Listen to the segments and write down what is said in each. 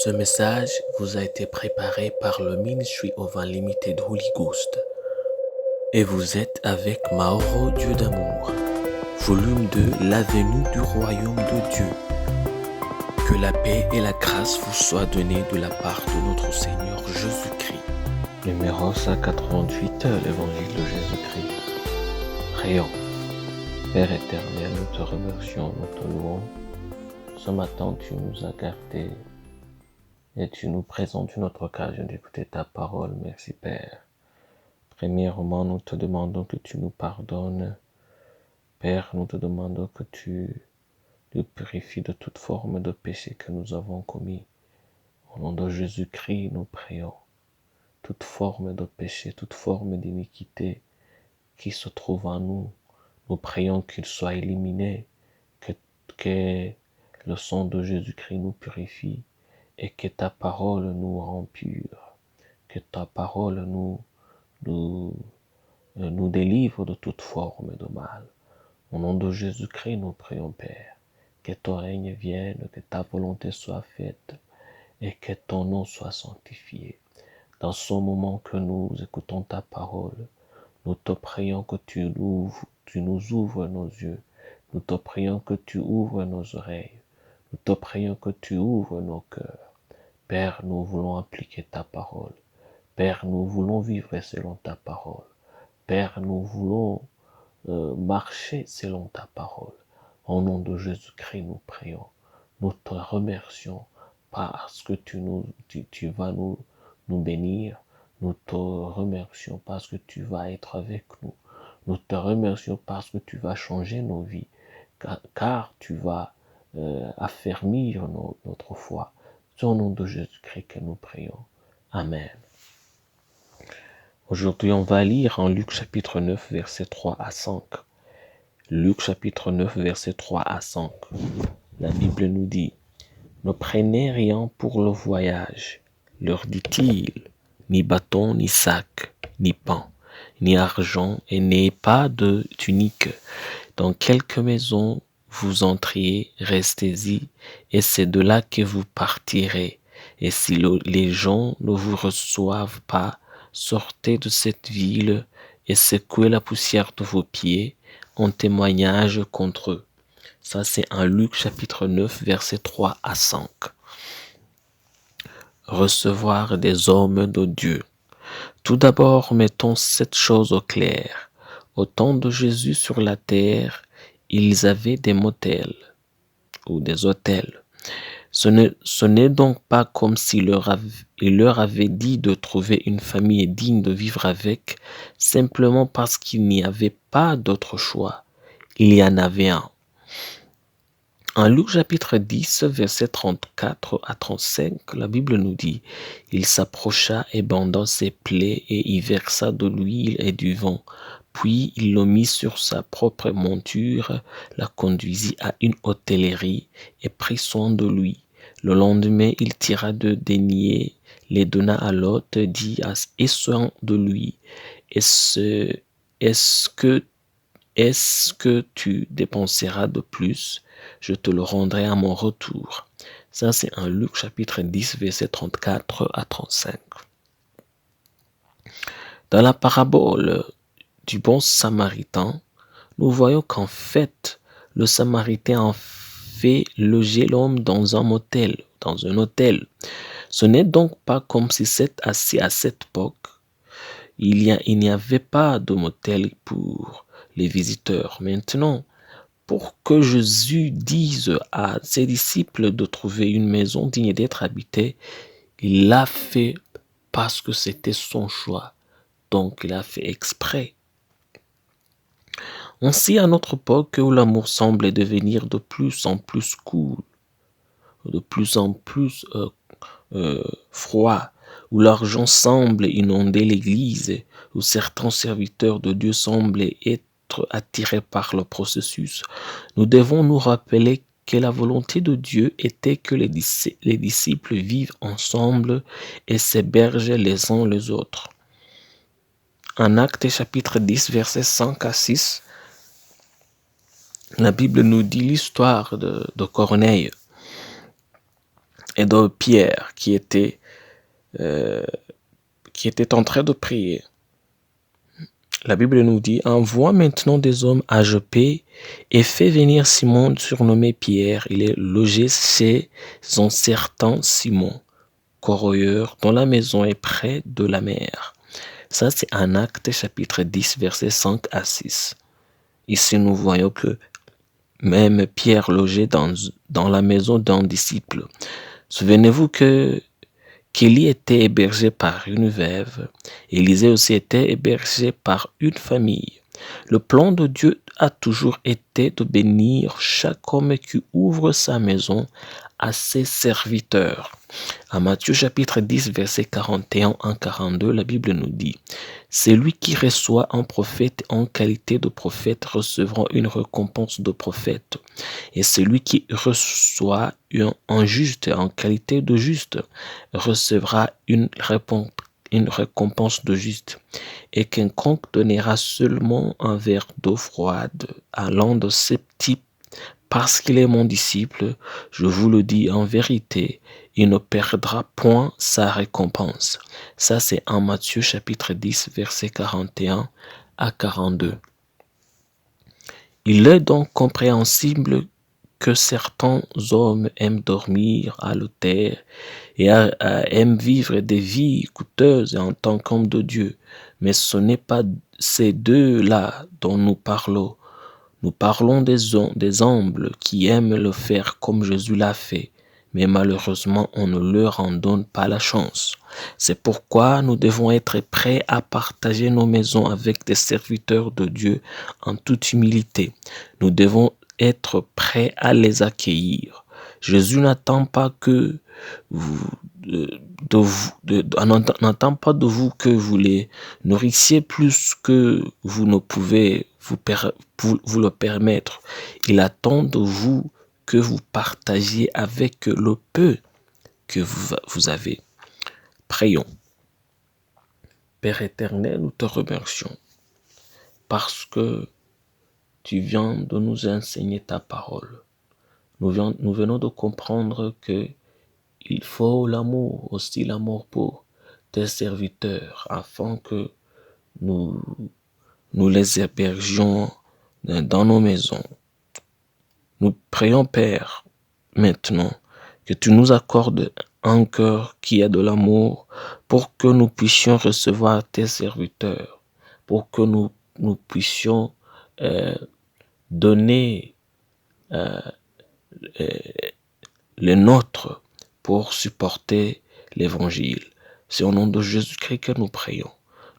Ce message vous a été préparé par le Ministry of Unlimited Holy Ghost et vous êtes avec Mauro Dieu d'amour, volume 2, la venue du royaume de Dieu. Que la paix et la grâce vous soient données de la part de notre Seigneur Jésus-Christ. Numéro 188, l'Évangile de Jésus-Christ. Prions. Père éternel, nous te remercions, nous te louons. Ce matin, tu nous as gardés et tu nous présentes une autre occasion d'écouter ta parole. Merci Père. Premièrement, nous te demandons que tu nous pardonnes. Père, nous te demandons que tu nous purifies de toute forme de péché que nous avons commis. Au nom de Jésus-Christ, nous prions. Toute forme de péché, toute forme d'iniquité qui se trouve en nous, nous prions qu'il soit éliminé, que le sang de Jésus-Christ nous purifie et que ta parole nous rend purs, que ta parole nous délivre de toute forme de mal. Au nom de Jésus-Christ, nous prions, Père, que ton règne vienne, que ta volonté soit faite et que ton nom soit sanctifié. Dans ce moment que nous écoutons ta parole, nous te prions que tu nous ouvres nos yeux. Nous te prions que tu ouvres nos oreilles. Nous te prions que tu ouvres nos cœurs. Père, nous voulons appliquer ta parole. Père, nous voulons vivre selon ta parole. Père, nous voulons marcher selon ta parole. Au nom de Jésus-Christ, nous prions. Nous te remercions parce que tu vas nous bénir. Nous te remercions parce que tu vas être avec nous. Nous te remercions parce que tu vas changer nos vies, car tu vas affermir notre foi. C'est au nom de Jésus-Christ que nous prions. Amen. Aujourd'hui, on va lire en Luc chapitre 9, versets 3 à 5. Luc chapitre 9, versets 3 à 5. La Bible nous dit: « Ne prenez rien pour le voyage, leur dit-il, ni bâton, ni sac, ni pain, ni argent, et n'ayez pas de tunique. Dans quelque maison vous entriez, restez-y, et c'est de là que vous partirez. Et si les gens ne vous reçoivent pas, sortez de cette ville et secouez la poussière de vos pieds en témoignage contre eux. » Ça, c'est un Luc chapitre 9, versets 3 à 5. Recevoir des hommes de Dieu. Tout d'abord, mettons cette chose au clair. Au temps de Jésus sur la terre, ils avaient des motels ou des hôtels. Ce n'est donc pas comme s'il leur avait dit de trouver une famille digne de vivre avec, simplement parce qu'il n'y avait pas d'autre choix. Il y en avait un. En Luc chapitre 10, versets 34 à 35, la Bible nous dit: « Il s'approcha et banda ses plaies et y versa de l'huile et du vin. Puis il le mit sur sa propre monture, la conduisit à une hôtellerie et prit soin de lui. Le lendemain, il tira 2 deniers, les donna à l'hôte, dit: « Aie soin de lui. Est-ce que tu dépenseras de plus? Je te le rendrai à mon retour. » Ça, c'est un Luc chapitre 10, versets 34 à 35. Dans la parabole du bon samaritain, nous voyons qu'en fait, le samaritain a fait loger l'homme dans un motel, dans un hôtel. Ce n'est donc pas comme si à cette époque, il n'y avait pas de motel pour les visiteurs. Maintenant, pour que Jésus dise à ses disciples de trouver une maison digne d'être habitée, il l'a fait parce que c'était son choix. Donc, il a fait exprès. On sait à notre époque où l'amour semble devenir de plus en plus cool, de plus en plus froid, où l'argent semble inonder l'église, où certains serviteurs de Dieu semblent être attirés par le processus. Nous devons nous rappeler que la volonté de Dieu était que les disciples vivent ensemble et s'hébergent les uns les autres. En Actes chapitre 10, versets 5 à 6, la Bible nous dit l'histoire de Corneille. et de Pierre qui était en train de prier. La Bible nous dit, envoie maintenant des hommes à Joppé et fais venir Simon surnommé Pierre. Il est logé chez un certain Simon, corroyeur, dont la maison est près de la mer. Ça, c'est un Acte chapitre 10, versets 5 à 6. Ici, nous voyons que même Pierre logeait dans la maison d'un disciple. Souvenez-vous qu'Élie était hébergé par une veuve. Élisée aussi était hébergé par une famille. Le plan de Dieu a toujours été de bénir chaque homme qui ouvre sa maison à ses serviteurs. À Matthieu chapitre 10, versets 41 à 42, la Bible nous dit « Celui qui reçoit un prophète en qualité de prophète recevra une récompense de prophète, et celui qui reçoit un juste en qualité de juste recevra une récompense de juste. Et quiconque donnera seulement un verre d'eau froide à l'un de ces petits parce qu'il est mon disciple, je vous le dis en vérité, il ne perdra point sa récompense. » Ça, c'est en Matthieu chapitre 10, versets 41 à 42. Il est donc compréhensible que certains hommes aiment dormir à l'autel et aiment vivre des vies coûteuses en tant qu'hommes de Dieu. Mais ce n'est pas ces deux-là dont nous parlons. Nous parlons des humbles qui aiment le faire comme Jésus l'a fait, mais malheureusement on ne leur en donne pas la chance. C'est pourquoi nous devons être prêts à partager nos maisons avec des serviteurs de Dieu en toute humilité. Nous devons être prêts à les accueillir. Jésus n'attend pas que n'attend pas de vous que vous les nourrissiez plus que vous ne pouvez vous le permettre. Il attend de vous que vous partagiez avec le peu que vous avez. Prions. Père éternel, nous te remercions parce que tu viens de nous enseigner ta parole. Nous venons de comprendre que il faut l'amour, aussi l'amour pour tes serviteurs, afin que nous les hébergions dans nos maisons. Nous prions, Père, maintenant, que tu nous accordes un cœur qui a de l'amour pour que nous puissions recevoir tes serviteurs, pour que nous puissions donner les nôtres pour supporter l'évangile. C'est au nom de Jésus-Christ que nous prions.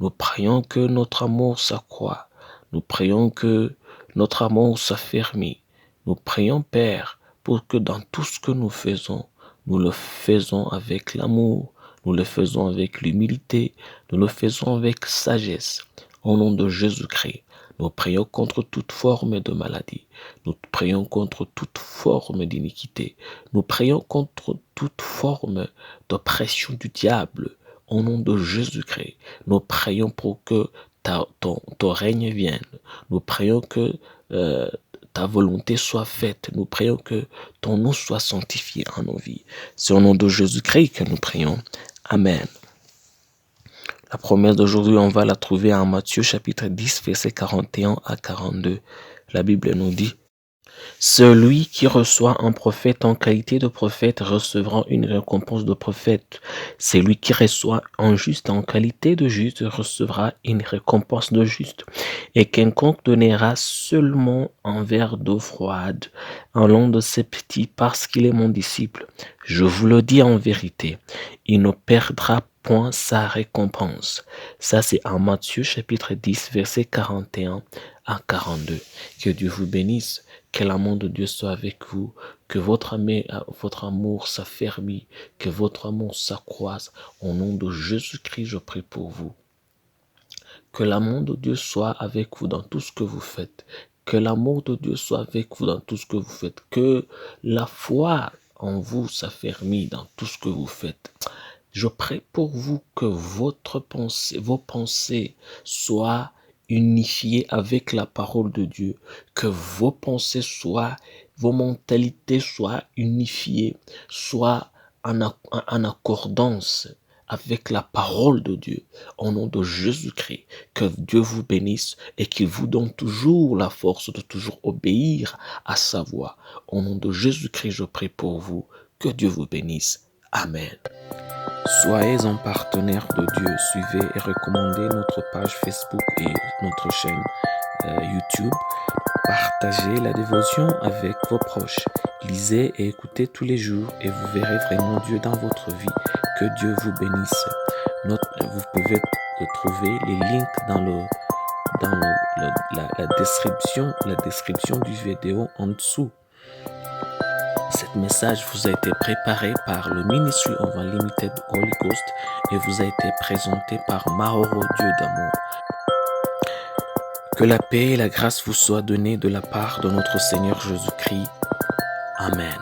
Nous prions que notre amour s'accroît. Nous prions que notre amour s'affermit. Nous prions, Père, pour que dans tout ce que nous le faisons avec l'amour, nous le faisons avec l'humilité, nous le faisons avec sagesse. Au nom de Jésus-Christ, nous prions contre toute forme de maladie. Nous prions contre toute forme d'iniquité. Nous prions contre toute forme d'oppression du diable. Au nom de Jésus-Christ, nous prions pour que ton règne vienne. Nous prions que ta volonté soit faite. Nous prions que ton nom soit sanctifié en nos vies. C'est au nom de Jésus-Christ que nous prions. Amen. La promesse d'aujourd'hui, on va la trouver en Matthieu chapitre 10, versets 41 à 42. La Bible nous dit « Celui qui reçoit un prophète en qualité de prophète recevra une récompense de prophète. Celui qui reçoit un juste en qualité de juste recevra une récompense de juste. Et quiconque donnera seulement un verre d'eau froide à l'un de ses petits parce qu'il est mon disciple, je vous le dis en vérité, il ne perdra point sa récompense. » Ça, c'est en Matthieu chapitre 10, versets 41 à 42. Que Dieu vous bénisse. Que l'amour de Dieu soit avec vous, que votre amour s'affermisse, que votre amour s'accroisse. Au nom de Jésus-Christ, je prie pour vous. Que l'amour de Dieu soit avec vous dans tout ce que vous faites. Que l'amour de Dieu soit avec vous dans tout ce que vous faites. Que la foi en vous s'affermisse dans tout ce que vous faites. Je prie pour vous que vos pensées soient unifiées avec la parole de Dieu, que vos pensées vos mentalités soient unifiées, soient en accordance avec la parole de Dieu. Au nom de Jésus-Christ, que Dieu vous bénisse et qu'il vous donne toujours la force de toujours obéir à sa voix. Au nom de Jésus-Christ, je prie pour vous. Que Dieu vous bénisse. Amen. Soyez un partenaire de Dieu. Suivez et recommandez notre page Facebook et notre chaîne YouTube. Partagez la dévotion avec vos proches. Lisez et écoutez tous les jours et vous verrez vraiment Dieu dans votre vie. Que Dieu vous bénisse. Vous pouvez trouver les links dans la description du vidéo en dessous. Cet message vous a été préparé par le Ministry of Unlimited Holy Ghost et vous a été présenté par Mauro Dieu d'amour. Que la paix et la grâce vous soient données de la part de notre Seigneur Jésus-Christ. Amen.